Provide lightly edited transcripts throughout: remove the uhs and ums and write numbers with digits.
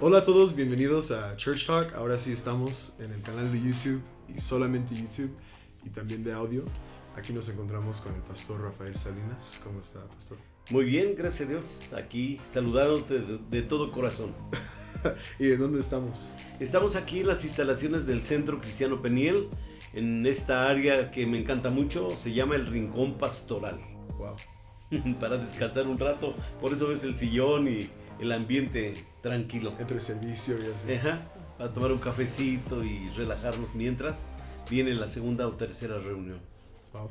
Hola a todos, bienvenidos a Church Talk. Ahora sí estamos en el canal de YouTube y solamente YouTube y también de audio. Aquí nos encontramos con el pastor Rafael Salinas. ¿Cómo está, pastor? Muy bien, gracias a Dios. Aquí saludándote de todo corazón. ¿Y de dónde estamos? Estamos aquí en las instalaciones del Centro Cristiano Peniel, en esta área que me encanta mucho, se llama el Rincón Pastoral. Wow. Para descansar un rato, por eso ves el sillón y el ambiente tranquilo. Entre servicio y así. Ajá, a tomar un cafecito y relajarnos mientras viene la segunda o tercera reunión. Wow.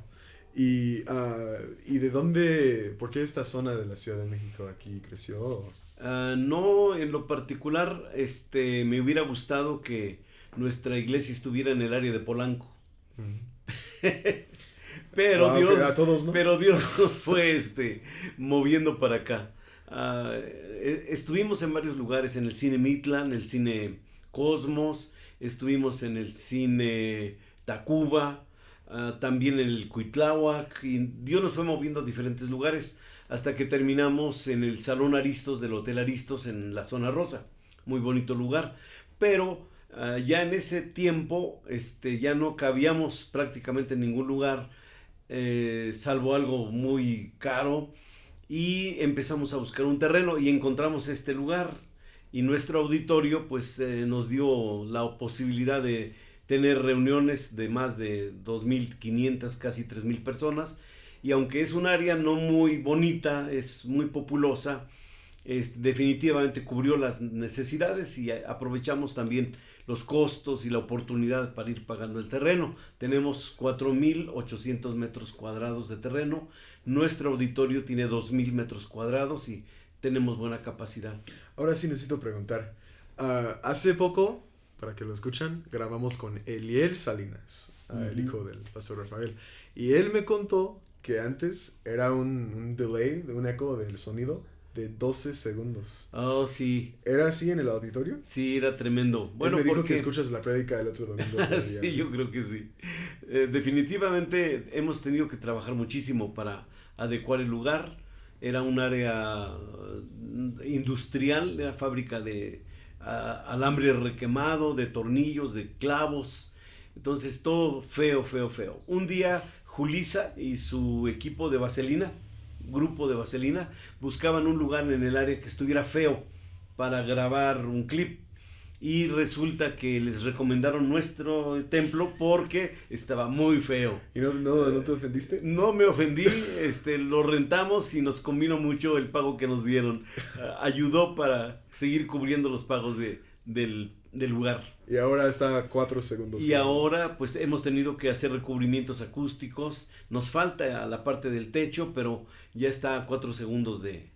¿Y de dónde, por qué esta zona de la Ciudad de México aquí creció? No, en lo particular, me hubiera gustado que nuestra iglesia estuviera en el área de Polanco. Pero Wow, Dios, a todos, ¿no? pero Dios nos fue moviendo para acá. Estuvimos en varios lugares, en el Cine Mitlan, el Cine Cosmos, estuvimos en el Cine Tacuba, también en el Cuitláhuac, y Dios nos fue moviendo a diferentes lugares hasta que terminamos en el Salón Aristos del Hotel Aristos en la Zona Rosa. Muy bonito lugar, pero ya en ese tiempo ya no cabíamos prácticamente en ningún lugar, salvo algo muy caro, y empezamos a buscar un terreno y encontramos este lugar, y nuestro auditorio pues nos dio la posibilidad de tener reuniones de más de 2,500, casi 3,000 personas, y aunque es un área no muy bonita, es muy populosa, definitivamente cubrió las necesidades y aprovechamos también los costos y la oportunidad para ir pagando el terreno. Tenemos 4,800 metros cuadrados de terreno, nuestro auditorio tiene 2,000 metros cuadrados y tenemos buena capacidad. Ahora sí necesito preguntar. Hace poco, para que lo escuchan, grabamos con Eliel Salinas, el hijo del pastor Rafael. Y él me contó que antes era un delay, un eco del sonido de 12 segundos. Oh, sí. ¿Era así en el auditorio? Sí, era tremendo. Bueno, él me dijo porque que escuchas la prédica del otro domingo. sí, yo creo que sí. Definitivamente hemos tenido que trabajar muchísimo para adecuar el lugar. Era un área industrial, era fábrica de alambre requemado, de tornillos, de clavos. Entonces todo feo. Un día Julisa y su equipo de vaselina, grupo de vaselina, buscaban un lugar en el área que estuviera feo para grabar un clip, y resulta que les recomendaron nuestro templo porque estaba muy feo. ¿Y no te ofendiste? No me ofendí, lo rentamos y nos convino mucho el pago que nos dieron. Ayudó para seguir cubriendo los pagos del lugar. Y ahora está a 4 segundos. Y ahora pues hemos tenido que hacer recubrimientos acústicos. Nos falta la parte del techo, pero ya está a 4 segundos de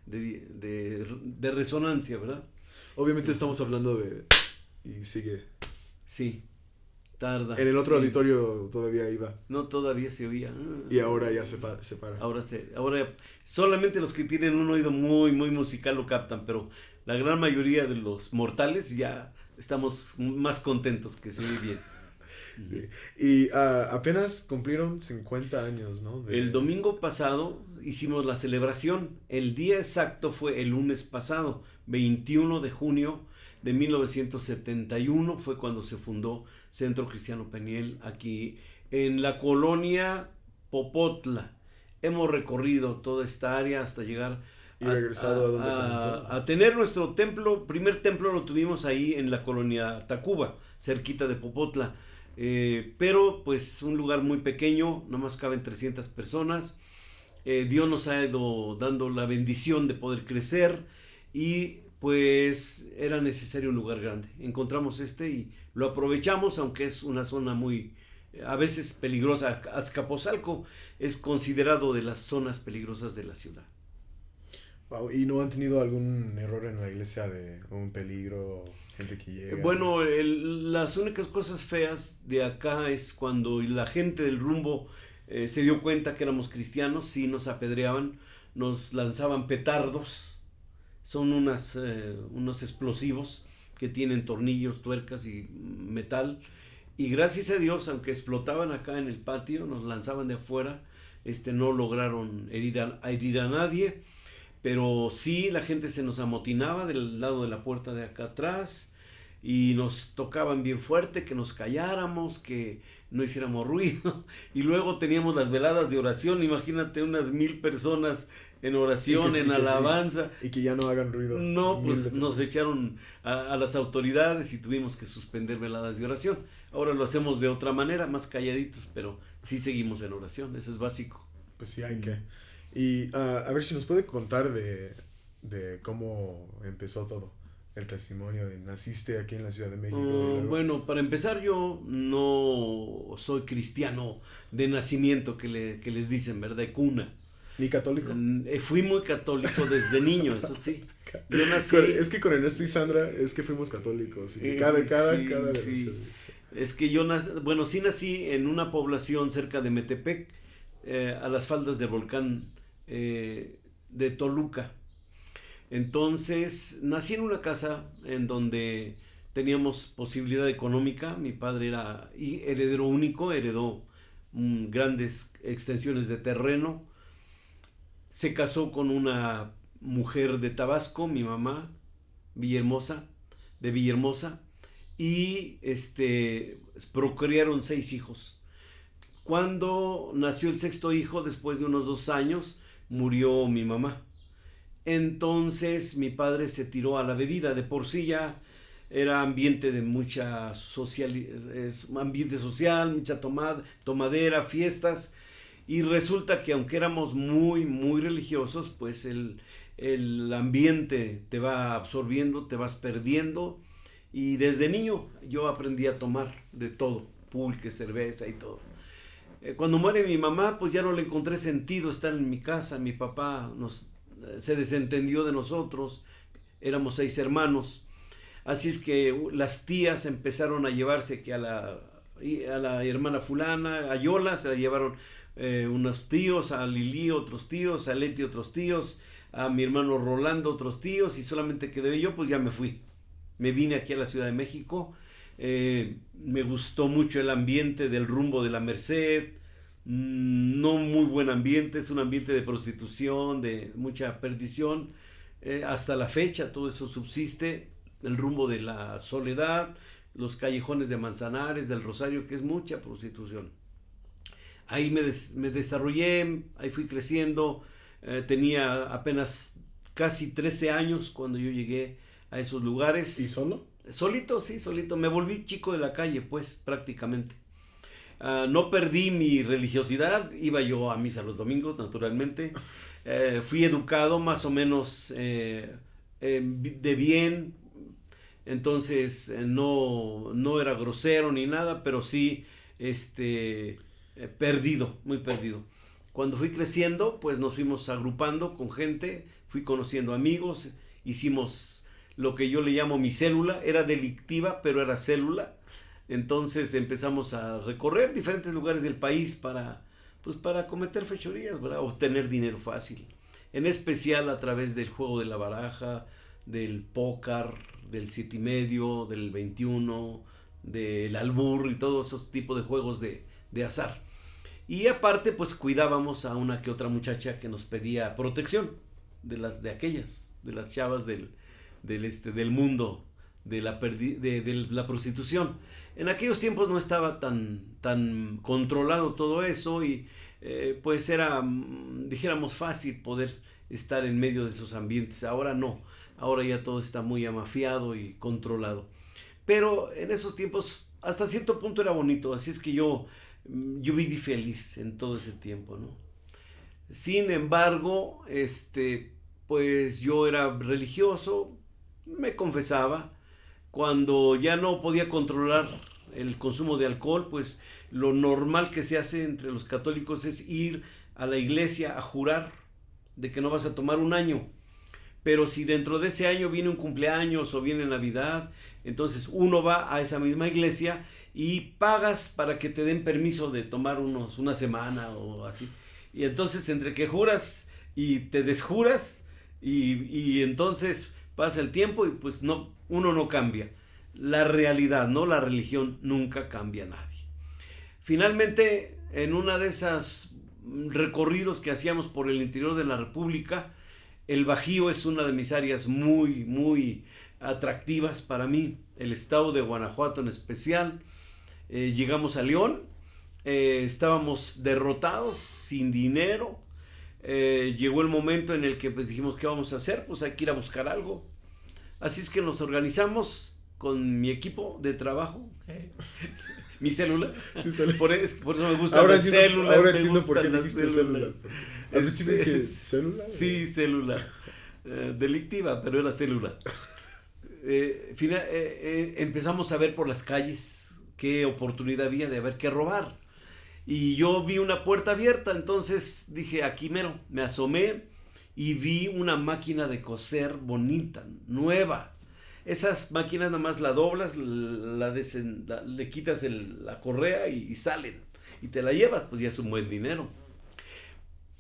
resonancia, ¿verdad? Obviamente estamos hablando y sigue. Sí, tarda. En el otro auditorio todavía iba. No, todavía se oía. Y ahora ya se para. Ahora solamente los que tienen un oído muy, muy musical lo captan, pero la gran mayoría de los mortales ya estamos más contentos, que se oye bien. Sí. Y apenas cumplieron 50 años, ¿no? El domingo pasado hicimos la celebración. El día exacto fue el lunes pasado, 21 de junio de 1971, fue cuando se fundó Centro Cristiano Peniel aquí en la colonia Popotla. Hemos recorrido toda esta área hasta llegar y regresado a donde comenzó. A tener nuestro templo. Primer templo lo tuvimos ahí en la colonia Tacuba, cerquita de Popotla. Pero pues un lugar muy pequeño, nomás caben 300 personas. Dios nos ha ido dando la bendición de poder crecer, y pues era necesario un lugar grande. Encontramos y lo aprovechamos, aunque es una zona muy, a veces peligrosa. Azcapotzalco es considerado de las zonas peligrosas de la ciudad. Wow. ¿Y no han tenido algún error en la iglesia de un peligro, gente que llega? Bueno, las únicas cosas feas de acá es cuando la gente del rumbo se dio cuenta que éramos cristianos. Sí, nos apedreaban, nos lanzaban petardos. Son unos explosivos que tienen tornillos, tuercas y metal. Y gracias a Dios, aunque explotaban acá en el patio, nos lanzaban de afuera, no lograron herir a nadie. pero sí la gente se nos amotinaba del lado de la puerta de acá atrás y nos tocaban bien fuerte que nos calláramos, que no hiciéramos ruido. Y luego teníamos las veladas de oración, imagínate unas 1000 personas en oración, en alabanza. Sí. Y que ya no hagan ruido. No, pues nos echaron a las autoridades y tuvimos que suspender veladas de oración. Ahora lo hacemos de otra manera, más calladitos, pero sí seguimos en oración, eso es básico. Pues sí, hay que. Y a ver si nos puede contar de cómo empezó todo. El testimonio de naciste aquí en la Ciudad de México. Bueno, para empezar, yo no soy cristiano de nacimiento que les dicen, ¿verdad? De cuna. ¿Ni católico? Fui muy católico desde niño, eso sí. Yo nací... Es que con Ernesto y Sandra es que fuimos católicos. Y cada sí. Es que yo sí nací en una población cerca de Metepec, a las faldas del volcán de Toluca. Entonces, nací en una casa en donde teníamos posibilidad económica. Mi padre era heredero único, heredó grandes extensiones de terreno. Se casó con una mujer de Tabasco, mi mamá, de Villahermosa, y procrearon 6 hijos. Cuando nació el 6º hijo, después de unos 2 años, murió mi mamá. Entonces mi padre se tiró a la bebida. De por sí ya era ambiente de mucha ambiente social, mucha tomadera, fiestas. Y resulta que aunque éramos muy, muy religiosos, pues el ambiente te va absorbiendo, te vas perdiendo. Y desde niño yo aprendí a tomar de todo, pulque, cerveza y todo. Cuando muere mi mamá, pues ya no le encontré sentido estar en mi casa. Mi papá se desentendió de nosotros, éramos 6 hermanos. Así es que las tías empezaron a llevarse que a la hermana fulana, a Yola, se la llevaron unos tíos, a Lili otros tíos, a Leti otros tíos, a mi hermano Rolando otros tíos, y solamente quedé yo. Pues ya me fui. Me vine aquí a la Ciudad de México. Me gustó mucho el ambiente del rumbo de la Merced. No muy buen ambiente, es un ambiente de prostitución, de mucha perdición. Hasta la fecha todo eso subsiste. El rumbo de la Soledad, los callejones de Manzanares, del Rosario, que es mucha prostitución. Ahí me desarrollé, ahí fui creciendo. Tenía apenas casi 13 años cuando yo llegué a esos lugares. ¿Y solo? Solito, sí, solito. Me volví chico de la calle, pues, prácticamente. No perdí mi religiosidad. Iba yo a misa los domingos, naturalmente. Fui educado más o menos de bien. Entonces, no era grosero ni nada, pero sí, perdido, muy perdido. Cuando fui creciendo, pues nos fuimos agrupando con gente, fui conociendo amigos, hicimos lo que yo le llamo mi célula. Era delictiva, pero era célula. Entonces empezamos a recorrer diferentes lugares del país para cometer fechorías, ¿verdad? Obtener dinero fácil. En especial a través del juego de la baraja, del póker, del 7 y medio, del 21, del albur y todos esos tipos de juegos de azar. Y aparte, pues cuidábamos a una que otra muchacha que nos pedía protección de las chavas del mundo de la prostitución. En aquellos tiempos no estaba tan controlado todo eso y pues era, dijéramos, fácil poder estar en medio de esos ambientes. Ahora no, ahora ya todo está muy amafiado y controlado. Pero en esos tiempos hasta cierto punto era bonito, así es que yo viví feliz en todo ese tiempo, ¿no? Sin embargo, pues yo era religioso, me confesaba. Cuando ya no podía controlar el consumo de alcohol, pues lo normal que se hace entre los católicos es ir a la iglesia a jurar de que no vas a tomar un año. Pero si dentro de ese año viene un cumpleaños o viene Navidad, entonces uno va a esa misma iglesia y pagas para que te den permiso de tomar una semana o así. Y entonces entre que juras y te desjuras y entonces pasa el tiempo y pues no, uno no cambia. La realidad, no la religión, nunca cambia a nadie. Finalmente, en una de esas recorridos que hacíamos por el interior de la República, El Bajío es una de mis áreas muy, muy atractivas para mí, el estado de Guanajuato en especial. Llegamos a León, estábamos derrotados, sin dinero. Llegó el momento en el que pues, dijimos, ¿qué vamos a hacer? Pues hay que ir a buscar algo. Así es que nos organizamos con mi equipo de trabajo, mi célula. Por eso me gustan las células. Ahora entiendo por qué dijiste células. ¿Célula? Sí, célula. Delictiva, pero era célula. Empezamos a ver por las calles qué oportunidad había de haber que robar. Y yo vi una puerta abierta, entonces dije, aquí mero, me asomé y vi una máquina de coser bonita, nueva. Esas máquinas nada más la doblas, le quitas la correa y salen. Y te la llevas, pues ya es un buen dinero.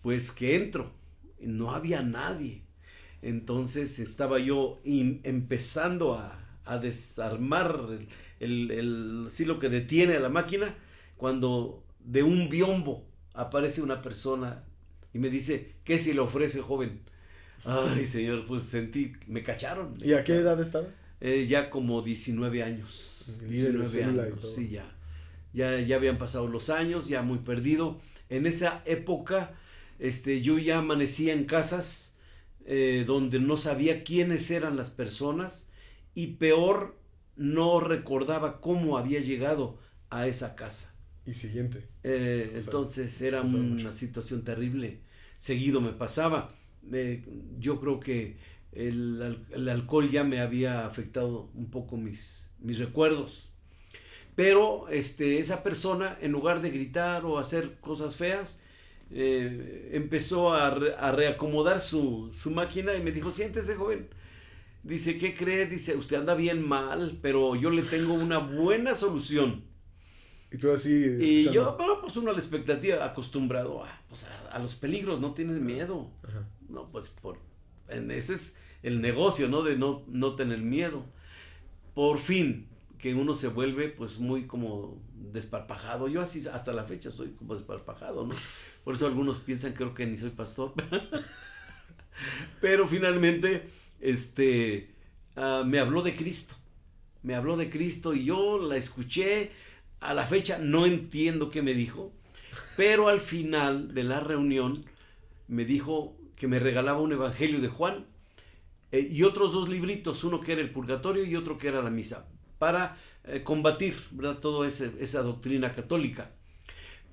Pues que entro, no había nadie. Entonces estaba yo empezando a desarmar sí, lo que detiene a la máquina, cuando de un biombo aparece una persona y me dice, ¿qué se le ofrece, joven? Ay, señor, pues me cacharon. ¿Y a qué edad estaba? Ya como 19 años. 19 años, sí, ya habían pasado los años, ya muy perdido. En esa época, yo ya amanecía en casas donde no sabía quiénes eran las personas y peor, no recordaba cómo había llegado a esa casa. Y siguiente. Entonces era una situación terrible. Seguido me pasaba. Yo creo que el alcohol ya me había afectado un poco mis recuerdos. Pero esa persona, en lugar de gritar o hacer cosas feas, empezó a reacomodar su máquina y me dijo, siéntese, joven. Dice, ¿qué cree? Dice, usted anda bien mal, pero yo le tengo una buena solución. Y tú así escuchando. Y yo, bueno, pues uno a la expectativa, acostumbrado a los peligros, no tienes miedo. Ajá. No, pues ese es el negocio, ¿no? De no tener miedo. Por fin, que uno se vuelve pues muy como desparpajado. Yo así hasta la fecha soy como desparpajado, ¿no? Por eso algunos piensan, creo que ni soy pastor. Pero finalmente, me habló de Cristo. Me habló de Cristo y yo la escuché. A la fecha no entiendo qué me dijo, pero al final de la reunión me dijo que me regalaba un evangelio de Juan y otros 2 libritos, uno que era el purgatorio y otro que era la misa, para combatir, ¿verdad?, toda esa doctrina católica.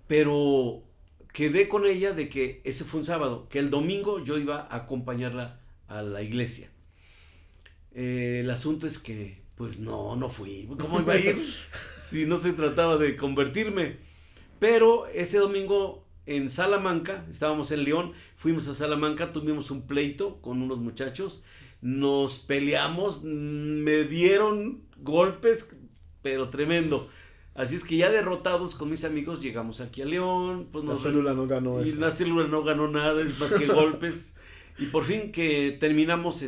Pero quedé con ella de que ese fue un sábado, que el domingo yo iba a acompañarla a la iglesia. El asunto es que pues no fui. ¿Cómo iba a ir si no se trataba de convertirme? Pero ese domingo en Salamanca, estábamos en León, fuimos a Salamanca, tuvimos un pleito con unos muchachos, nos peleamos, me dieron golpes, pero tremendo. Así es que ya derrotados con mis amigos llegamos aquí a León. Pues la célula no ganó eso. Y la célula no ganó nada, es más que golpes. Y por fin que terminamos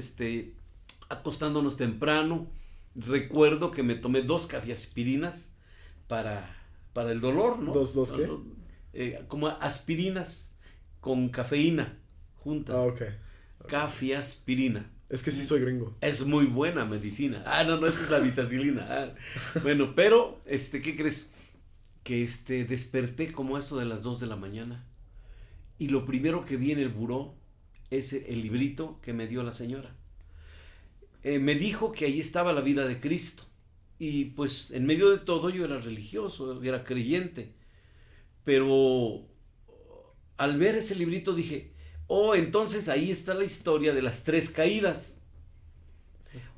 acostándonos temprano. Recuerdo que me tomé 2 cafeaspirinas para el dolor, ¿no? ¿Dos qué? Como aspirinas con cafeína juntas. Ah, ok. Cafeaspirina. Es que sí soy gringo. Es muy buena medicina. No, esa es la vitacilina. Bueno, pero, ¿qué crees? Que desperté como esto de las 2 de la mañana. Y lo primero que vi en el buró es el librito que me dio la señora. Me dijo que ahí estaba la vida de Cristo. Y pues en medio de todo yo era religioso, era creyente. Pero al ver ese librito dije, entonces ahí está la historia de las 3 caídas.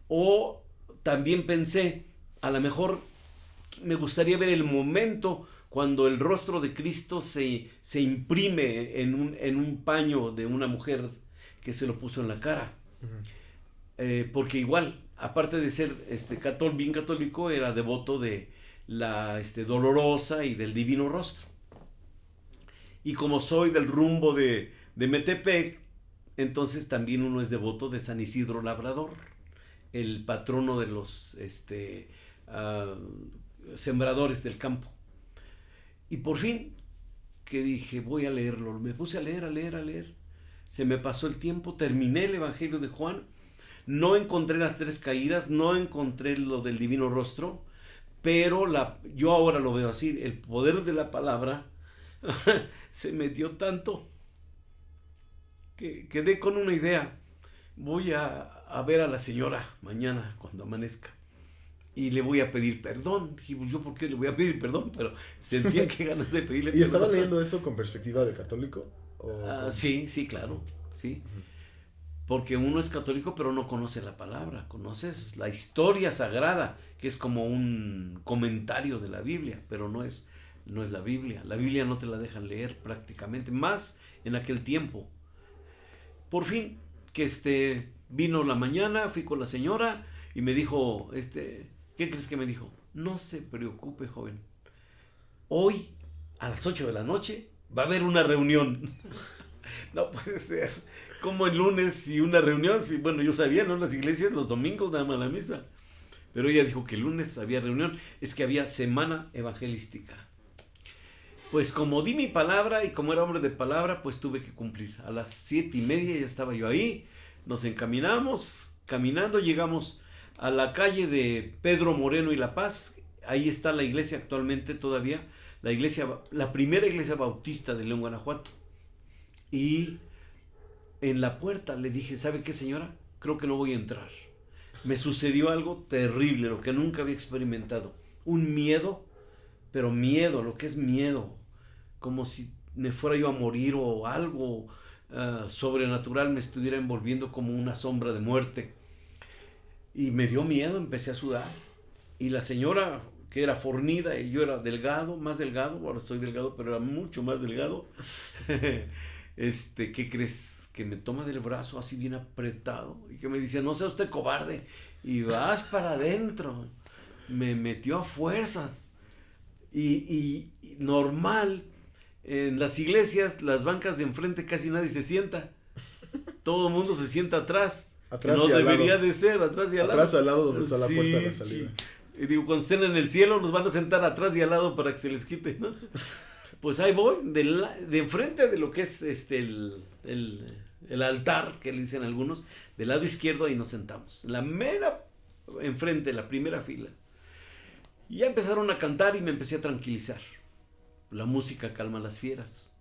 O también pensé, a lo mejor me gustaría ver el momento cuando el rostro de Cristo se imprime en un paño de una mujer que se lo puso en la cara. Uh-huh. Porque igual, aparte de ser bien católico, era devoto de la Dolorosa y del Divino Rostro. Y como soy del rumbo de Metepec, entonces también uno es devoto de San Isidro Labrador, el patrono de los sembradores del campo. Y por fin, que dije, voy a leerlo, me puse a leer. se me pasó el tiempo, terminé el Evangelio de Juan, no encontré las 3 caídas, no encontré lo del divino rostro, pero yo ahora lo veo así, el poder de la palabra se me dio tanto que quedé con una idea. Voy a ver a la señora mañana cuando amanezca y le voy a pedir perdón. Dije, pues yo por qué le voy a pedir perdón, pero sentía que ganas de pedirle perdón. ¿Y estaba perdón. leyendo eso con perspectiva de católico? Sí, claro, sí. Porque uno es católico pero no conoce la palabra, conoces la historia sagrada, que es como un comentario de la Biblia, pero no es la Biblia. La Biblia no te la dejan leer prácticamente, más en aquel tiempo. Por fin, que vino la mañana, fui con la señora y me dijo, ¿qué crees que me dijo? No se preocupe, joven. Hoy, a las 8 de la noche, va a haber una reunión. No puede ser. Como el lunes y una reunión. Sí, bueno, yo sabía, ¿no? Las iglesias los domingos nada más la misa. Pero ella dijo que el lunes había reunión. Es que había semana evangelística. Pues como di mi palabra y como era hombre de palabra, pues tuve que cumplir. A las 7:30 ya estaba yo ahí. Nos encaminamos. Caminando llegamos a la calle de Pedro Moreno y La Paz. Ahí está la iglesia actualmente todavía. La primera iglesia bautista de León, Guanajuato. Y en la puerta le dije, ¿sabe qué, señora? Creo que no voy a entrar. Me sucedió algo terrible, lo que nunca había experimentado. Un miedo, pero miedo, lo que es miedo. Como si me fuera yo a morir o algo sobrenatural me estuviera envolviendo como una sombra de muerte. Y me dio miedo, empecé a sudar. Y la señora, que era fornida y yo era delgado, más delgado, ahora estoy delgado, pero era mucho más delgado. ¿Qué crees? Que me toma del brazo así bien apretado y que me dice, no sea usted cobarde y vas para adentro. Me metió a fuerzas y normal, en las iglesias, las bancas de enfrente casi nadie se sienta, todo el mundo se sienta atrás, no debería de ser, atrás y al lado. Atrás al lado donde está la puerta de la salida. Sí. Y digo, cuando estén en el cielo nos van a sentar atrás y al lado para que se les quite, ¿no? Pues ahí voy, de enfrente de lo que es el altar, que le dicen algunos, del lado izquierdo, ahí nos sentamos. La mera enfrente, la primera fila. Y ya empezaron a cantar y me empecé a tranquilizar. La música calma a las fieras.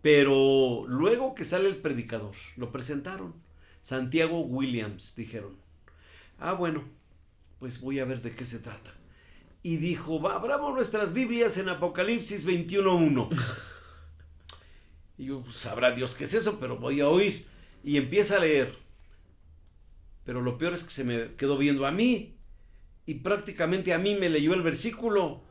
Pero luego que sale el predicador, lo presentaron. Santiago Williams, dijeron. Bueno, pues voy a ver de qué se trata. Y dijo, abramos nuestras Biblias en Apocalipsis 21:1. Y yo, sabrá Dios qué es eso, pero voy a oír. Y empieza a leer. Pero lo peor es que se me quedó viendo a mí. Y prácticamente a mí me leyó el versículo.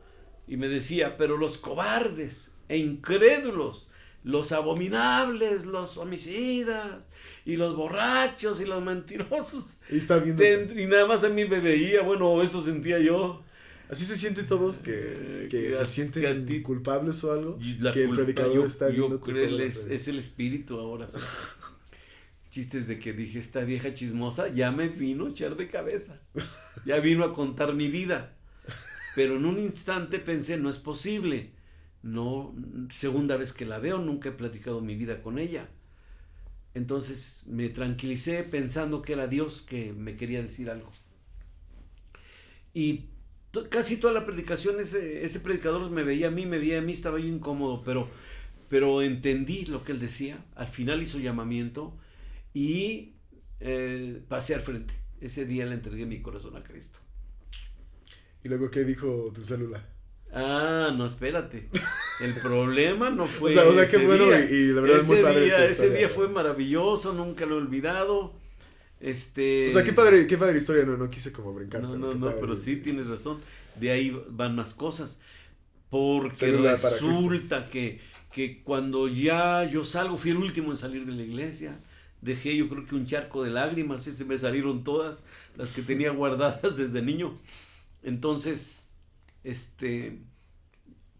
Y me decía, pero los cobardes e incrédulos, los abominables, los homicidas, y los borrachos y los mentirosos. Y está viendo. Y nada más a mí me veía, bueno, eso sentía yo. Así se sienten todos que se sienten culpables o algo. Que el predicador está viendo. Yo creo es el espíritu ahora. Sí. Chistes de que dije, esta vieja chismosa ya me vino a echar de cabeza. Ya vino a contar mi vida. Pero en un instante pensé, no es posible. No, segunda vez que la veo, nunca he platicado mi vida con ella. Entonces me tranquilicé pensando que era Dios que me quería decir algo. Y casi toda la predicación, ese predicador me veía a mí, estaba yo incómodo, pero entendí lo que él decía. Al final hizo llamamiento y pasé al frente. Ese día le entregué mi corazón a Cristo. ¿Y luego qué dijo tu célula? No, espérate. El problema no fue o sea qué bueno día. Y la verdad es muy padre ese día fue maravilloso, nunca lo he olvidado. O sea, qué padre historia, no quise como brincar. No, pero sí tienes razón. De ahí van más cosas. Porque resulta que cuando ya yo salgo, fui el último en salir de la iglesia. Dejé yo creo que un charco de lágrimas, y se me salieron todas las que tenía guardadas desde niño. Entonces,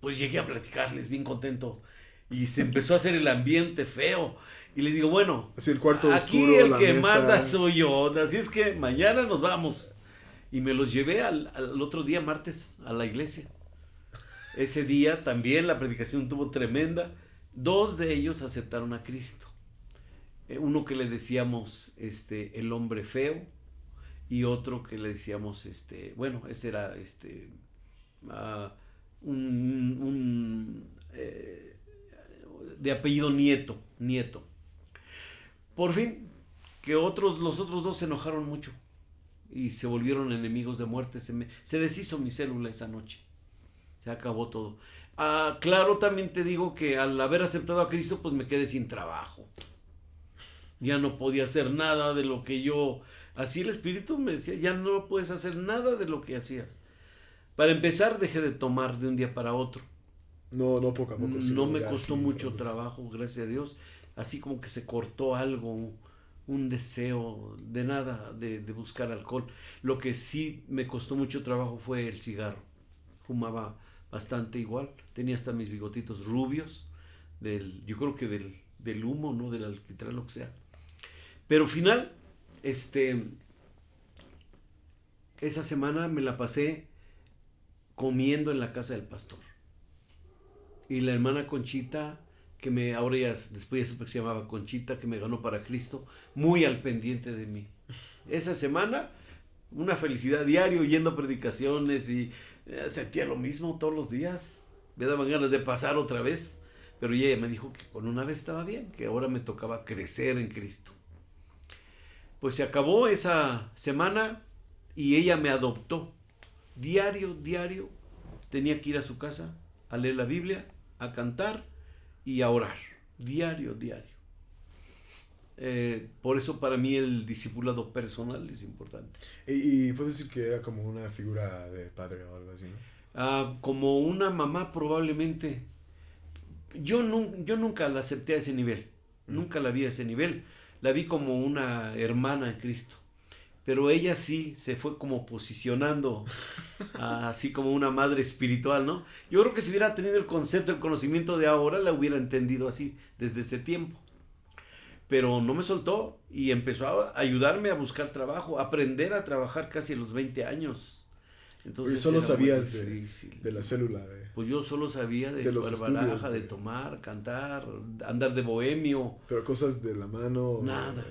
pues llegué a platicarles bien contento. Y se empezó a hacer el ambiente feo. Y les digo, bueno, así el cuarto aquí oscuro, el que mesa. manda soy yo. Así es que mañana nos vamos. Y me los llevé al otro día, martes, a la iglesia. Ese día también la predicación estuvo tremenda. 2 de ellos aceptaron a Cristo. uno que le decíamos el hombre feo y otro que le decíamos bueno, ese era de apellido Nieto. Por fin, que los otros dos se enojaron mucho y se volvieron enemigos de muerte. Se deshizo mi célula esa noche. Se acabó todo. Claro, también te digo que al haber aceptado a Cristo, pues me quedé sin trabajo. Ya no podía hacer nada de lo que yo... Así el Espíritu me decía, ya no puedes hacer nada de lo que hacías. Para empezar, dejé de tomar de un día para otro. No, poco a poco. No me costó mucho trabajo, gracias a Dios. Así como que se cortó algo, un deseo de nada, de buscar alcohol. Lo que sí me costó mucho trabajo fue el cigarro. Fumaba bastante igual. Tenía hasta mis bigotitos rubios. Yo creo que del humo, ¿no? Del alquitrán, lo que sea. Pero al final, esa semana me la pasé comiendo en la casa del pastor. Y la hermana Conchita, ahora ya después ya supe que se llamaba Conchita, que me ganó para Cristo, muy al pendiente de mí. Esa semana, una felicidad diario, yendo a predicaciones y sentía lo mismo todos los días. Me daban ganas de pasar otra vez, pero ella me dijo que con una vez estaba bien, que ahora me tocaba crecer en Cristo. Pues se acabó esa semana y ella me adoptó. Diario tenía que ir a su casa a leer la Biblia, a cantar y a orar. Diario. Por eso para mí el discipulado personal es importante. Y puedes decir que era como una figura de padre o algo así, ¿no? Como una mamá probablemente. Yo nunca la acepté a ese nivel. Nunca la vi a ese nivel. La vi como una hermana en Cristo. Pero ella sí se fue como posicionando así como una madre espiritual, ¿no? Yo creo que si hubiera tenido el concepto, el conocimiento de ahora, la hubiera entendido así desde ese tiempo. Pero no me soltó y empezó a ayudarme a buscar trabajo, a aprender a trabajar casi a los 20 años. Entonces solo sabías de la célula. Pues yo solo sabía de jugar baraja, de tomar, cantar, andar de bohemio. Pero cosas de la mano. Nada.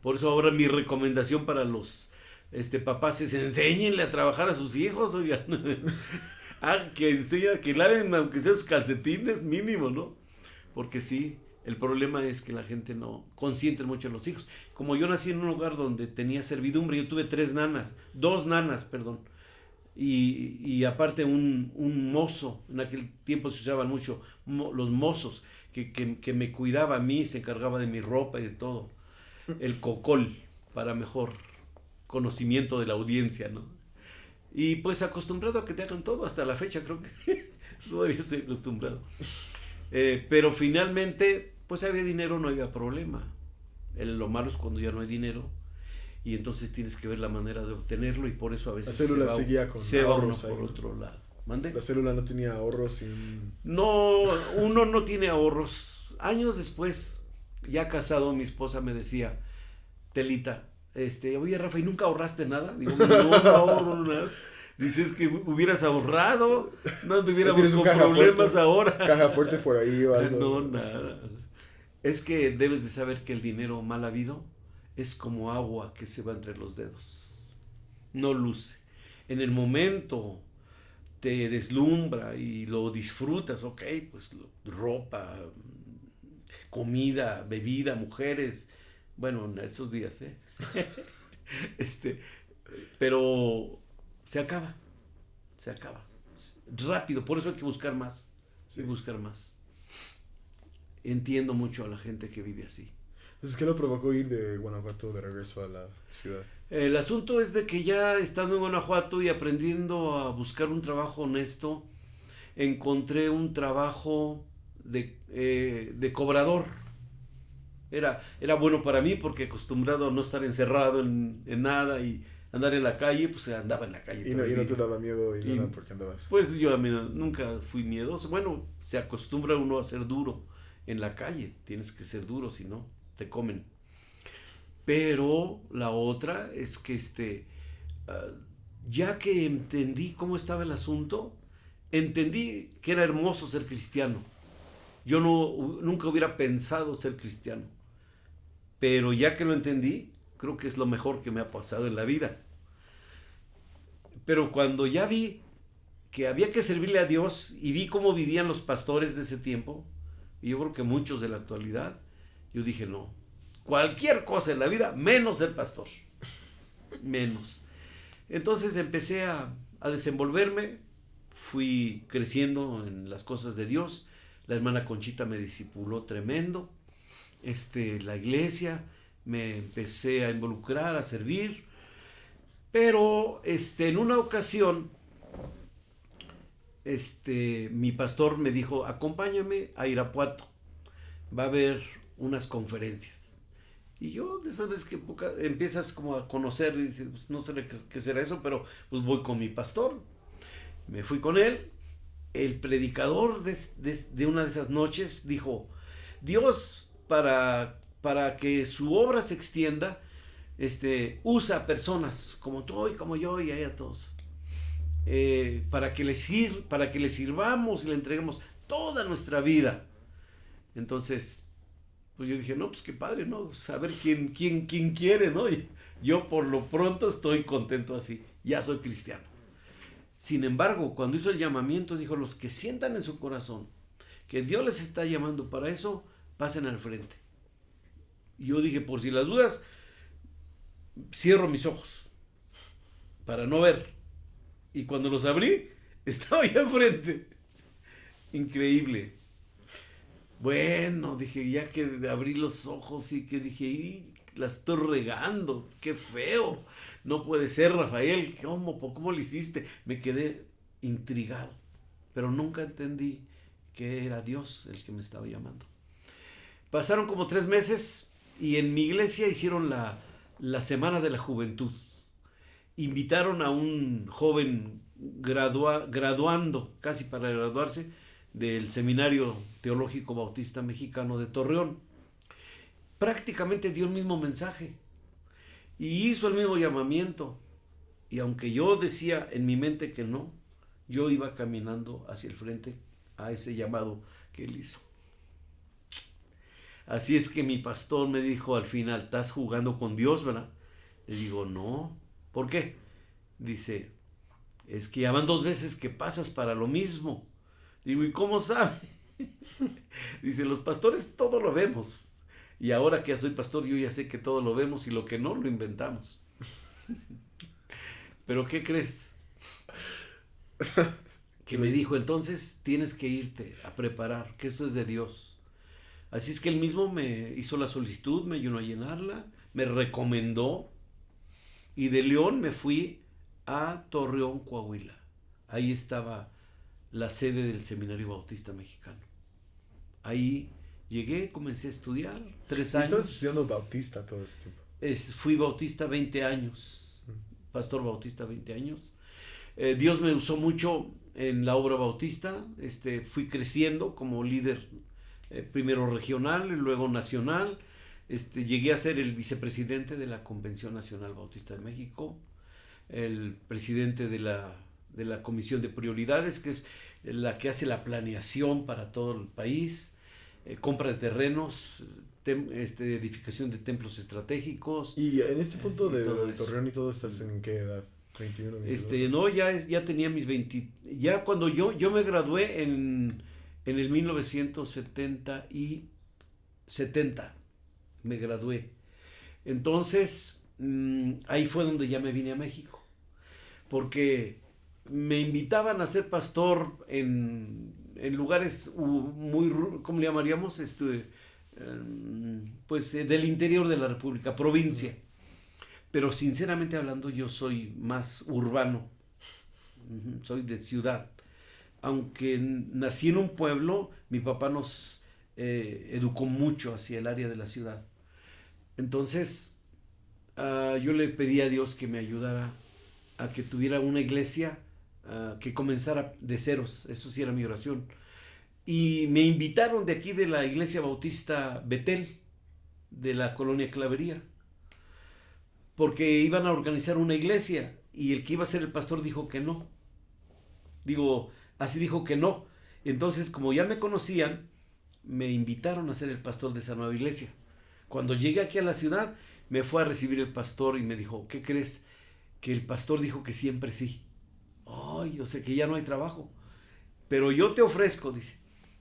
Por eso ahora mi recomendación para los papás es enséñenle a trabajar a sus hijos, oigan. Que laven aunque sea sus calcetines mínimo, ¿no? Porque sí, el problema es que la gente no consiente mucho a los hijos. Como yo nací en un hogar donde tenía servidumbre, yo tuve 2 nanas, y aparte un mozo. En aquel tiempo se usaban mucho los mozos, que me cuidaba a mí, se encargaba de mi ropa y de todo. El cocol, para mejor conocimiento de la audiencia, ¿no? Y pues acostumbrado a que te hagan todo, hasta la fecha creo que todavía estoy acostumbrado. Pero finalmente, pues había dinero, no había problema. Lo malo es cuando ya no hay dinero y entonces tienes que ver la manera de obtenerlo y por eso a veces la célula seguía con ahorros por otro lado. ¿Mande? La célula no tenía ahorros. No, uno no tiene ahorros. Años después, ya casado, mi esposa me decía, Telita, oye Rafa, ¿y nunca ahorraste nada? Digo, no ahorro nada. Dices que hubieras ahorrado, no tuviéramos con problemas fuerte, ahora. Caja fuerte por ahí o algo. No, nada. Es que debes de saber que el dinero mal habido es como agua que se va entre los dedos. No luce. En el momento te deslumbra y lo disfrutas, ok, pues ropa, comida, bebida, mujeres, bueno, en esos días, pero se acaba rápido, por eso hay que buscar más. Sí. Buscar más. Entiendo mucho a la gente que vive así. Entonces, ¿qué lo provocó ir de Guanajuato de regreso a la ciudad? El asunto es de que ya estando en Guanajuato y aprendiendo a buscar un trabajo honesto, encontré un trabajo de cobrador. Era bueno para mí porque acostumbrado a no estar encerrado en nada y andar en la calle, pues andaba en la calle. ¿Y no te daba miedo y nada porque andabas? Pues yo nunca fui miedoso. Bueno, se acostumbra uno a ser duro en la calle. Tienes que ser duro, si no, te comen. Pero la otra es que ya que entendí cómo estaba el asunto, entendí que era hermoso ser cristiano. yo nunca hubiera pensado ser cristiano. Pero ya que lo entendí, creo que es lo mejor que me ha pasado en la vida. Pero cuando ya vi que había que servirle a Dios y vi cómo vivían los pastores de ese tiempo, y yo creo que muchos de la actualidad, yo dije, no, cualquier cosa en la vida, menos ser pastor. Menos. Entonces empecé a desenvolverme, fui creciendo en las cosas de Dios. La hermana Conchita me discipuló tremendo. La iglesia, me empecé a involucrar, a servir. Pero en una ocasión, mi pastor me dijo, acompáñame a Irapuato, va a haber unas conferencias. Y yo, de esas veces que empiezas como a conocer y dices, pues no sé qué será eso, pero pues voy con mi pastor. Me fui con él. El predicador de una de esas noches dijo, Dios, para que su obra se extienda, usa personas como tú y como yo y a todos, para que le sirvamos y le entreguemos toda nuestra vida. Entonces, pues yo dije, no, pues qué padre, ¿no? Saber quién quiere, ¿no? Y yo por lo pronto estoy contento así, ya soy cristiano. Sin embargo, cuando hizo el llamamiento, dijo, los que sientan en su corazón que Dios les está llamando para eso, pasen al frente. Y yo dije, por si las dudas, cierro mis ojos para no ver. Y cuando los abrí, estaba ahí enfrente. Increíble. Bueno, dije, ya que abrí los ojos y que dije, la estoy regando, qué feo. No puede ser, Rafael, ¿cómo lo hiciste? Me quedé intrigado, pero nunca entendí que era Dios el que me estaba llamando. Pasaron como 3 meses y en mi iglesia hicieron la Semana de la Juventud. Invitaron a un joven graduando, casi para graduarse, del Seminario Teológico Bautista Mexicano de Torreón. Prácticamente dio el mismo mensaje y hizo el mismo llamamiento. Y aunque yo decía en mi mente que no, yo iba caminando hacia el frente a ese llamado que él hizo. Así es que mi pastor me dijo al final, ¿estás jugando con Dios, verdad? Le digo, no. ¿Por qué? Dice, es que ya van 2 veces que pasas para lo mismo. Digo, ¿y cómo sabe? Dice, los pastores todo lo vemos. Y ahora que ya soy pastor, yo ya sé que todo lo vemos y lo que no, lo inventamos. ¿Pero qué crees? Que me dijo, entonces tienes que irte a preparar, que esto es de Dios. Así es que él mismo me hizo la solicitud, me ayudó a llenarla, me recomendó. Y de León me fui a Torreón, Coahuila. Ahí estaba la sede del Seminario Bautista Mexicano. Ahí llegué, comencé a estudiar 3 años. ¿Estabas estudiando bautista todo este tiempo? Fui bautista 20 años, pastor bautista 20 años. Dios me usó mucho en la obra bautista. Fui creciendo como líder, primero regional y luego nacional. Llegué a ser el vicepresidente de la Convención Nacional Bautista de México, el presidente de la Comisión de Prioridades, que es la que hace la planeación para todo el país, compra de terrenos, edificación de templos estratégicos. Y en este punto de Torreón y todo, ¿estás en qué edad? 21, 22. No, ya tenía mis 20, ya cuando yo me gradué en el 1970 me gradué. Entonces, ahí fue donde ya me vine a México, porque me invitaban a ser pastor en lugares muy, ¿cómo le llamaríamos? Pues del interior de la República, provincia. Pero sinceramente hablando, yo soy más urbano, soy de ciudad. Aunque nací en un pueblo, mi papá nos educó mucho hacia el área de la ciudad. Entonces, yo le pedí a Dios que me ayudara a que tuviera una iglesia que comenzara de ceros. Eso sí era mi oración. Y me invitaron de aquí de la iglesia bautista Betel, de la colonia Clavería, porque iban a organizar una iglesia y el que iba a ser el pastor dijo que no. Así dijo que no. Entonces, como ya me conocían, me invitaron a ser el pastor de esa nueva iglesia. Cuando llegué aquí a la ciudad, me fue a recibir el pastor y me dijo, ¿qué crees? Que el pastor dijo que siempre sí. Ay, o sea que ya no hay trabajo. Pero yo te ofrezco, dice,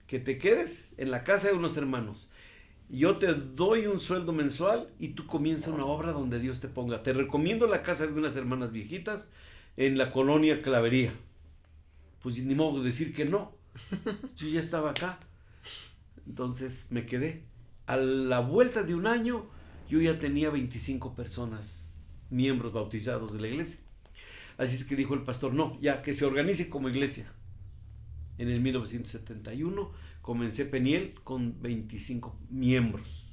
que te quedes en la casa de unos hermanos. Yo te doy un sueldo mensual y tú comienzas una obra donde Dios te ponga. Te recomiendo la casa de unas hermanas viejitas en la colonia Clavería. Pues ni modo de decir que no. Yo ya estaba acá. Entonces me quedé. A la vuelta de un año, yo ya tenía 25 personas, miembros bautizados de la iglesia. Así es que dijo el pastor, no, ya que se organice como iglesia. En el 1971 comencé Peniel con 25 miembros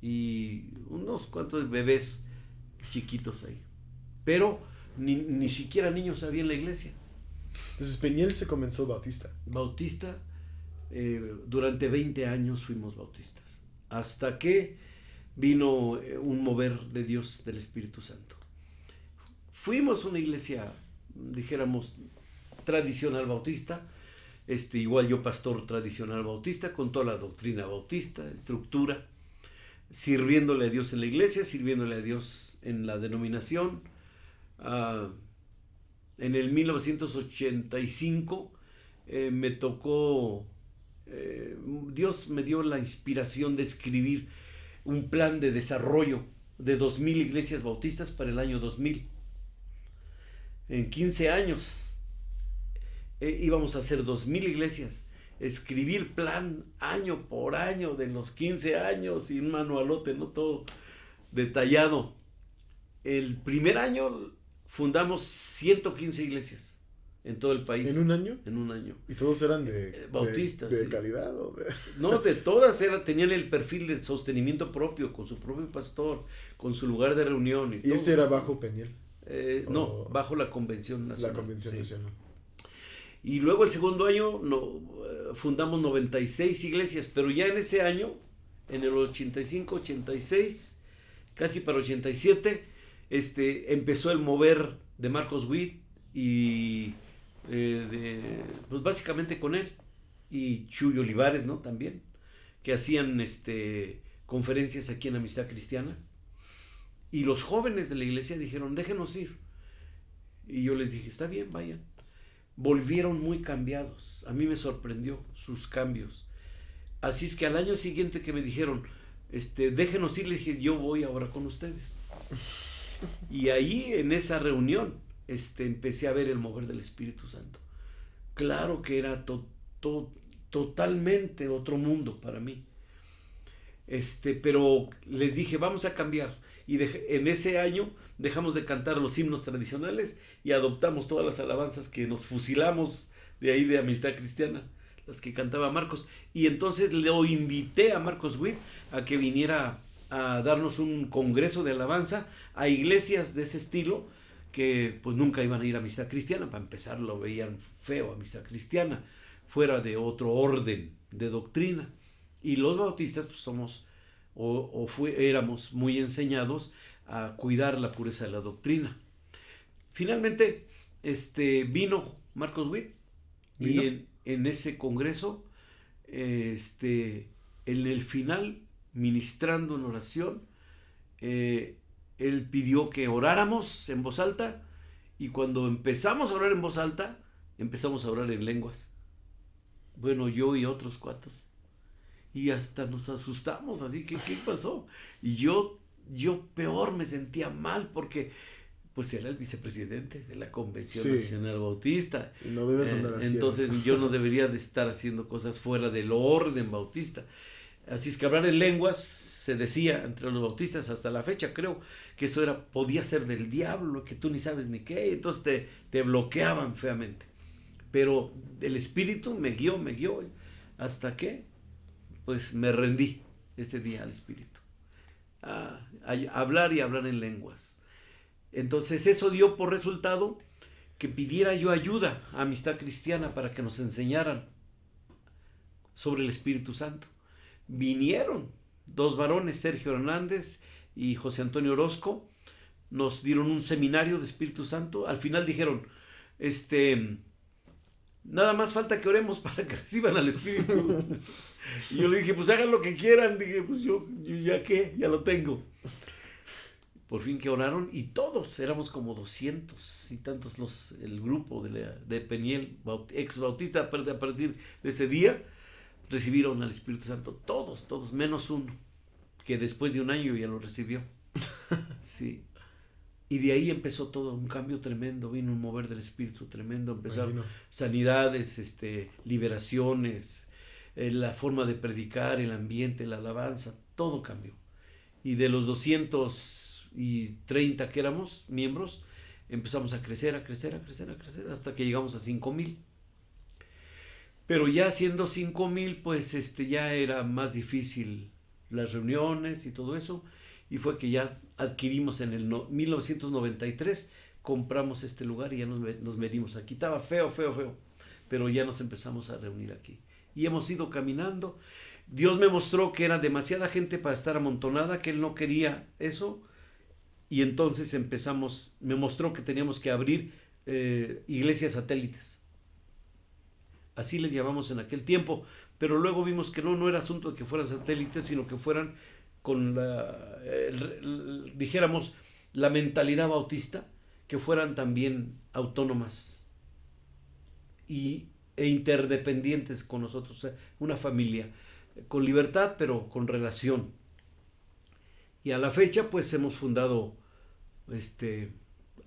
y unos cuantos bebés chiquitos ahí. Pero ni siquiera niños había en la iglesia. Entonces Peniel se comenzó bautista. Bautista, durante 20 años fuimos bautistas. Hasta que vino un mover de Dios, del Espíritu Santo. Fuimos una iglesia, dijéramos, tradicional bautista. Igual yo pastor tradicional bautista, con toda la doctrina bautista, estructura, sirviéndole a Dios en la iglesia, sirviéndole a Dios en la denominación. En el 1985 me tocó, Dios me dio la inspiración de escribir un plan de desarrollo de 2000 iglesias bautistas para el año 2000. En 15 años íbamos a hacer 2000 iglesias, escribir plan año por año de los 15 años y un manualote, no todo detallado. El primer año fundamos 115 iglesias en todo el país. ¿En un año? En un año. ¿Y todos eran de bautistas? ¿De sí. calidad? ¿O de... No, de todas tenían el perfil de sostenimiento propio, con su propio pastor, con su lugar de reunión. ¿Y este era bajo Peniel? No, bajo la Convención Nacional. La Convención Nacional. Y luego el segundo año fundamos 96 iglesias, pero ya en ese año, en el 85, 86, casi para 87, empezó el mover de Marcos Witt y pues básicamente con él y Chuy Olivares, ¿no? También, que hacían conferencias aquí en Amistad Cristiana. Y los jóvenes de la iglesia dijeron, déjenos ir. Y yo les dije, está bien, vayan. Volvieron muy cambiados. A mí me sorprendió sus cambios. Así es que al año siguiente que me dijeron, déjenos ir, le dije, yo voy ahora con ustedes. Y ahí en esa reunión empecé a ver el mover del Espíritu Santo. Claro que era totalmente otro mundo para mí. Pero les dije, vamos a cambiar. Y en ese año dejamos de cantar los himnos tradicionales y adoptamos todas las alabanzas que nos fusilamos de ahí de Amistad Cristiana, las que cantaba Marcos. Y entonces lo invité a Marcos Witt a que viniera a darnos un congreso de alabanza a iglesias de ese estilo que pues nunca iban a ir a Amistad Cristiana. Para empezar, lo veían feo, Amistad Cristiana, fuera de otro orden de doctrina. Y los bautistas pues somos éramos muy enseñados a cuidar la pureza de la doctrina. Finalmente vino Marcos Witt y en ese congreso en el final, ministrando en oración, él pidió que oráramos en voz alta, y cuando empezamos a orar en voz alta empezamos a orar en lenguas. Bueno, yo y otros cuantos, y hasta nos asustamos, así que ¿qué pasó? Y yo peor me sentía mal, porque pues era el vicepresidente de la Convención Nacional Bautista. Y no debes andar así. Entonces yo no debería de estar haciendo cosas fuera del orden bautista. Así es que hablar en lenguas, se decía entre los bautistas hasta la fecha, creo que eso podía ser del diablo, que tú ni sabes ni qué, entonces te bloqueaban feamente. Pero el Espíritu me guió, hasta que pues me rendí ese día al Espíritu. A hablar y hablar en lenguas. Entonces eso dio por resultado que pidiera yo ayuda a Amistad Cristiana para que nos enseñaran sobre el Espíritu Santo. Vinieron 2 varones, Sergio Hernández y José Antonio Orozco, nos dieron un seminario de Espíritu Santo. Al final dijeron, nada más falta que oremos para que reciban al Espíritu. Y yo le dije, pues hagan lo que quieran. Dije, pues yo ya qué, ya lo tengo. Por fin que oraron y todos, éramos como 200 y tantos el grupo de Peniel, ex bautista, a partir de ese día, recibieron al Espíritu Santo. Todos, menos uno, que después de un año ya lo recibió. Sí. Y de ahí empezó todo, un cambio tremendo, vino un mover del Espíritu tremendo, empezaron sanidades, liberaciones, la forma de predicar, el ambiente, la alabanza, todo cambió. Y de los 230 que éramos miembros, empezamos a crecer, hasta que llegamos a 5,000. Pero ya siendo 5,000, pues ya era más difícil las reuniones y todo eso. Y fue que ya adquirimos en el 1993, compramos este lugar y ya nos venimos aquí. Estaba feo, pero ya nos empezamos a reunir aquí. Y hemos ido caminando. Dios me mostró que era demasiada gente para estar amontonada, que Él no quería eso. Y entonces me mostró que teníamos que abrir iglesias satélites. Así les llamamos en aquel tiempo. Pero luego vimos que no era asunto de que fueran satélites, sino que fueran con dijéramos, la mentalidad bautista, que fueran también autónomas e interdependientes con nosotros, o sea, una familia con libertad pero con relación. Y a la fecha pues hemos fundado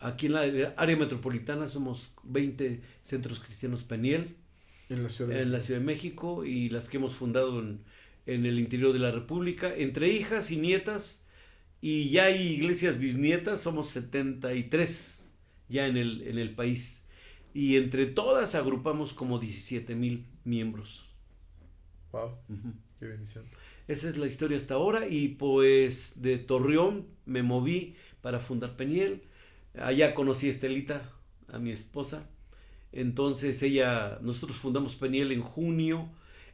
aquí en la área metropolitana somos 20 centros cristianos Peniel en la Ciudad de México, y las que hemos fundado en el interior de la República, entre hijas y nietas, y ya hay iglesias bisnietas, somos 73 ya en el país, y entre todas agrupamos como 17,000 miembros. Wow, qué bendición. Esa es la historia hasta ahora, y pues de Torreón me moví para fundar Peniel. Allá conocí a Estelita, a mi esposa. Entonces nosotros fundamos Peniel en junio.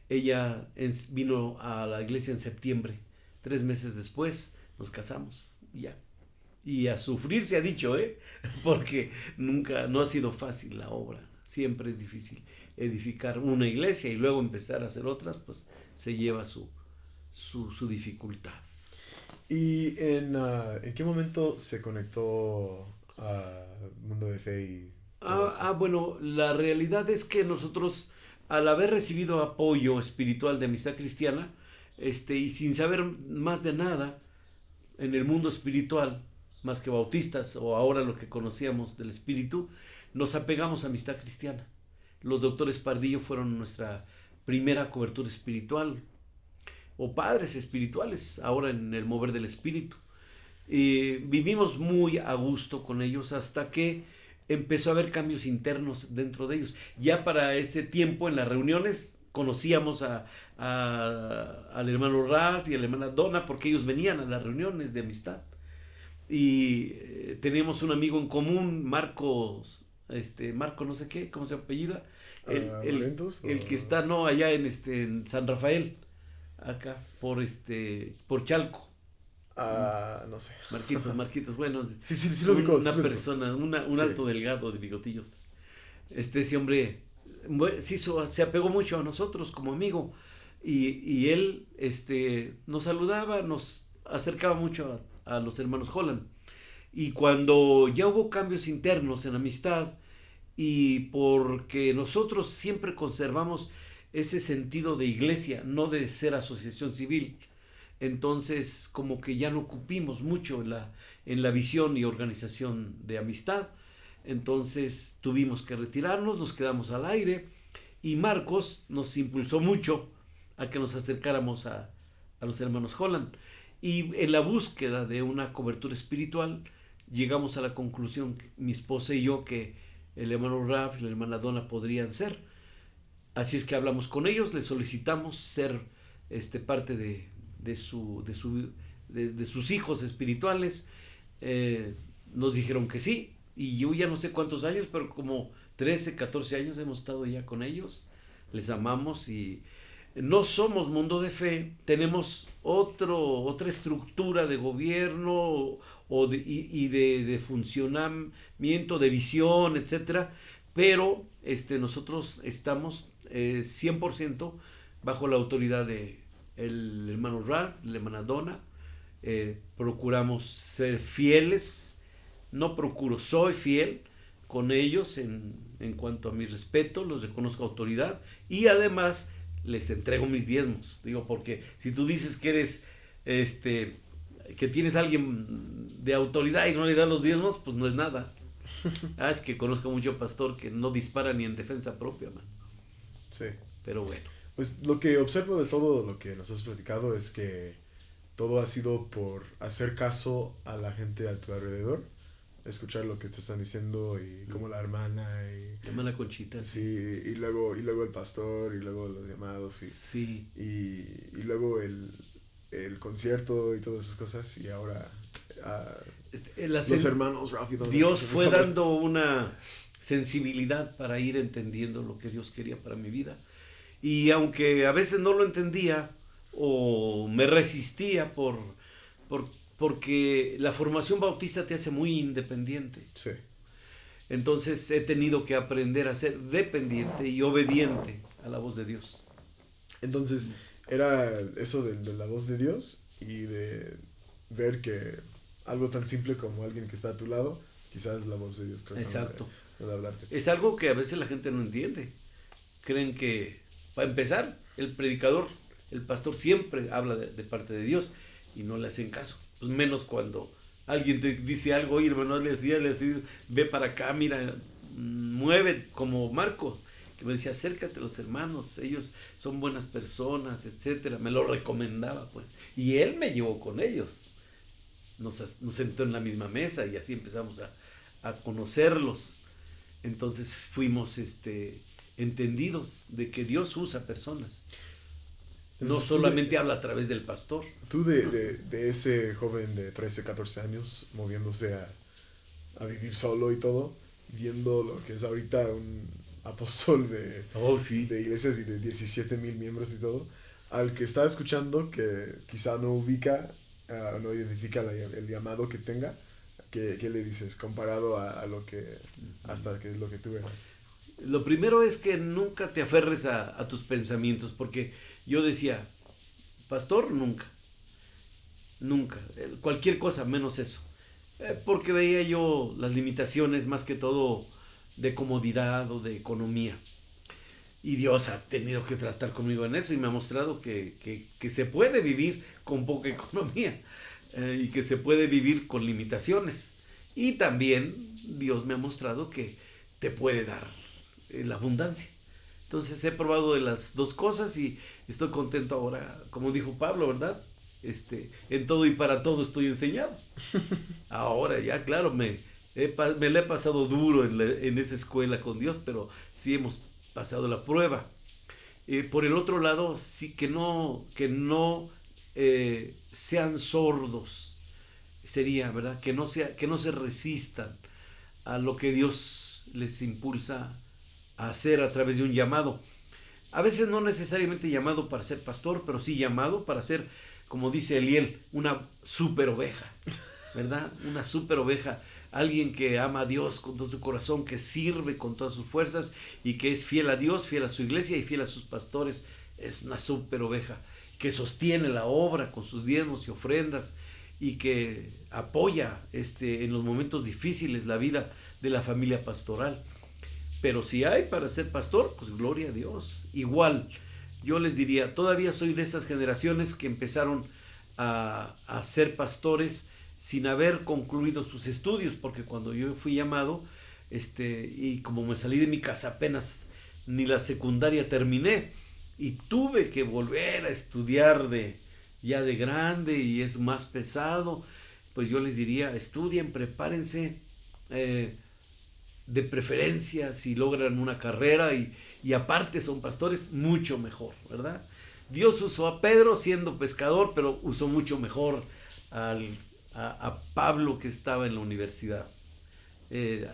Ella vino a la iglesia en septiembre. 3 meses después nos casamos y ya. Y a sufrir se ha dicho, porque no ha sido fácil la obra. Siempre es difícil edificar una iglesia y luego empezar a hacer otras, pues se lleva su dificultad. ¿Y en qué momento se conectó a Mundo de Fe y todo eso? Bueno, la realidad es que nosotros, al haber recibido apoyo espiritual de Amistad Cristiana, y sin saber más de nada en el mundo espiritual, más que bautistas, o ahora lo que conocíamos del Espíritu, nos apegamos a Amistad Cristiana. Los doctores Pardillo fueron nuestra primera cobertura espiritual, o padres espirituales, ahora en el mover del Espíritu. Vivimos muy a gusto con ellos hasta que empezó a haber cambios internos dentro de ellos. Ya para ese tiempo, en las reuniones, conocíamos al hermano Ralph y a la hermana Donna, porque ellos venían a las reuniones de amistad. Y teníamos un amigo en común, Marco no sé qué, ¿cómo se apellida? El que está allá en San Rafael, acá, por Chalco. No sé. Marquitos, bueno. Sí lo ubico. Una persona, un alto delgado de bigotillos. Ese hombre se apegó mucho a nosotros como amigo. Y él nos saludaba, nos acercaba mucho a los hermanos Holland. Y cuando ya hubo cambios internos en amistad, y porque nosotros siempre conservamos ese sentido de iglesia, no de ser asociación civil, entonces como que ya no cupimos mucho en la visión y organización de amistad. Entonces tuvimos que retirarnos, nos quedamos al aire, y Marcos nos impulsó mucho a que nos acercáramos a los hermanos Holland, y en la búsqueda de una cobertura espiritual llegamos a la conclusión, mi esposa y yo, que el hermano Ralph y la hermana Donna podrían ser. Así es que hablamos con ellos, les solicitamos ser parte de sus hijos espirituales. Nos dijeron que sí, y yo ya no sé cuántos años, pero como 13, 14 años hemos estado ya con ellos. Les amamos, y no somos Mundo de Fe, tenemos otra estructura de gobierno y de funcionamiento, de visión, etcétera, pero nosotros estamos 100% bajo la autoridad de el hermano Ralph, la hermana Donna. Procuramos ser fieles, no procuro, soy fiel con ellos en cuanto a mi respeto, los reconozco autoridad y además les entrego mis diezmos. Digo, porque si tú dices que eres que tienes a alguien de autoridad y no le das los diezmos, pues no es nada. Es que conozco mucho pastor que no dispara ni en defensa propia, man. Sí. Pero bueno. Pues lo que observo de todo lo que nos has platicado es que todo ha sido por hacer caso a la gente a tu alrededor, escuchar lo que te están diciendo y como la hermana y... La hermana Conchita. Sí, y luego el pastor y luego los llamados y... Sí. Y luego el concierto y todas esas cosas y ahora los hermanos Ralph y Donna, Dios fue dando una sensibilidad para ir entendiendo lo que Dios quería para mi vida. Y aunque a veces no lo entendía o me resistía porque la formación bautista te hace muy independiente. Sí. Entonces he tenido que aprender a ser dependiente y obediente a la voz de Dios. Entonces era eso de la voz de Dios y de ver que algo tan simple como alguien que está a tu lado, quizás la voz de Dios tratando Exacto. de hablarte. Es algo que a veces la gente no entiende. Creen que, para empezar, el predicador, el pastor siempre habla de parte de Dios y no le hacen caso. Pues menos cuando alguien te dice algo, oye hermano, le decía, ve para acá, mira, mueve, como Marco, que me decía, acércate a los hermanos, ellos son buenas personas, etcétera. Me lo recomendaba, pues. Y él me llevó con ellos. Nos sentó en la misma mesa y así empezamos a conocerlos. Entonces fuimos entendidos de que Dios usa personas. No solamente habla a través del pastor. Tú de ese joven de 13, 14 años moviéndose a vivir solo y todo, viendo lo que es ahorita un apóstol de iglesias y de 17,000 miembros y todo, al que está escuchando que quizá no ubica, no identifica el llamado que tenga, ¿qué le dices comparado a lo que, hasta que es lo que tú eras? Lo primero es que nunca te aferres a tus pensamientos, porque yo decía, pastor, nunca, cualquier cosa menos eso, porque veía yo las limitaciones más que todo de comodidad o de economía, y Dios ha tenido que tratar conmigo en eso y me ha mostrado que se puede vivir con poca economía y que se puede vivir con limitaciones, y también Dios me ha mostrado que te puede dar la abundancia. Entonces he probado de las dos cosas y estoy contento ahora, como dijo Pablo, ¿verdad? En todo y para todo estoy enseñado. Ahora ya, claro, me le he pasado duro en esa escuela con Dios, pero sí hemos pasado la prueba. Por el otro lado, sí que no sean sordos, sería, ¿verdad? Que no se resistan a lo que Dios les impulsa a hacer a través de un llamado. A veces no necesariamente llamado para ser pastor, pero sí llamado para ser, como dice Eliel, una super oveja, ¿verdad? Una super oveja, alguien que ama a Dios con todo su corazón, que sirve con todas sus fuerzas y que es fiel a Dios, fiel a su iglesia y fiel a sus pastores. Es una super oveja que sostiene la obra con sus diezmos y ofrendas y que apoya en los momentos difíciles la vida de la familia pastoral. Pero si hay para ser pastor, pues gloria a Dios. Igual, yo les diría, todavía soy de esas generaciones que empezaron a ser pastores sin haber concluido sus estudios, porque cuando yo fui llamado, y como me salí de mi casa apenas ni la secundaria terminé, y tuve que volver a estudiar ya de grande y es más pesado, pues yo les diría, estudien, prepárense, de preferencia si logran una carrera y aparte son pastores, mucho mejor, ¿verdad? Dios usó a Pedro siendo pescador, pero usó mucho mejor a Pablo, que estaba en la universidad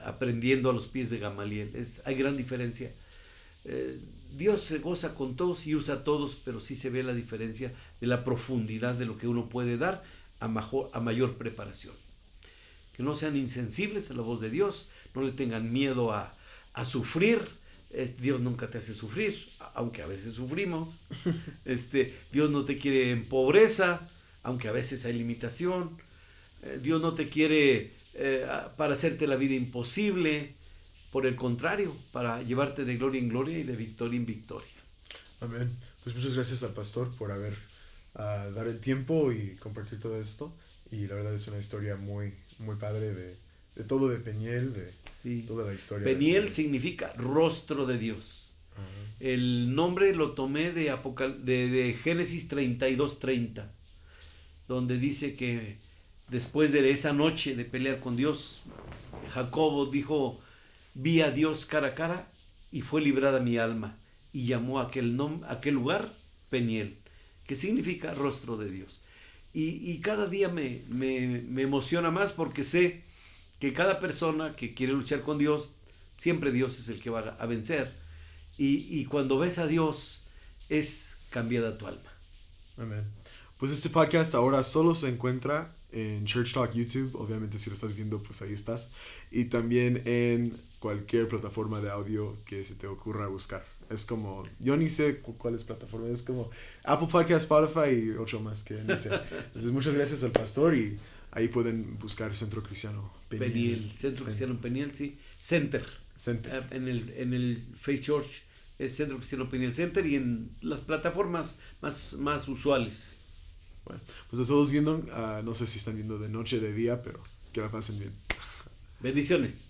aprendiendo a los pies de Gamaliel. Hay gran diferencia. Dios se goza con todos y usa a todos, pero sí se ve la diferencia de la profundidad de lo que uno puede dar a mayor preparación. Que no sean insensibles a la voz de Dios, no le tengan miedo a a sufrir. Dios nunca te hace sufrir, aunque a veces sufrimos. Dios no te quiere en pobreza, aunque a veces hay limitación. Dios no te quiere para hacerte la vida imposible. Por el contrario, para llevarte de gloria en gloria y de victoria en victoria. Amén. Pues muchas gracias al pastor por haber dar el tiempo y compartir todo esto. Y la verdad es una historia muy, muy padre de todo de Peniel, de toda la historia. Peniel significa rostro de Dios. Uh-huh. El nombre lo tomé de Génesis 32:30, donde dice que después de esa noche de pelear con Dios, Jacobo dijo: vi a Dios cara a cara y fue librada mi alma, y llamó a aquel lugar Peniel, que significa rostro de Dios. Y cada día me emociona más, porque sé que cada persona que quiere luchar con Dios, siempre Dios es el que va a vencer. Y cuando ves a Dios, es cambiada tu alma. Amén. Pues este podcast ahora solo se encuentra en Church Talk YouTube. Obviamente, si lo estás viendo, pues ahí estás. Y también en cualquier plataforma de audio que se te ocurra buscar. Es como, yo ni sé cuáles plataformas, es como Apple Podcast, Spotify y 8 más que ni sé. Entonces, muchas gracias al pastor, y ahí pueden buscar Centro Cristiano Peniel. Centro Cristiano Peniel, sí. Center. En el Faith Church es Centro Cristiano Peniel Center, y en las plataformas más usuales. Bueno, pues a todos viendo, no sé si están viendo de noche o de día, pero que la pasen bien. Bendiciones.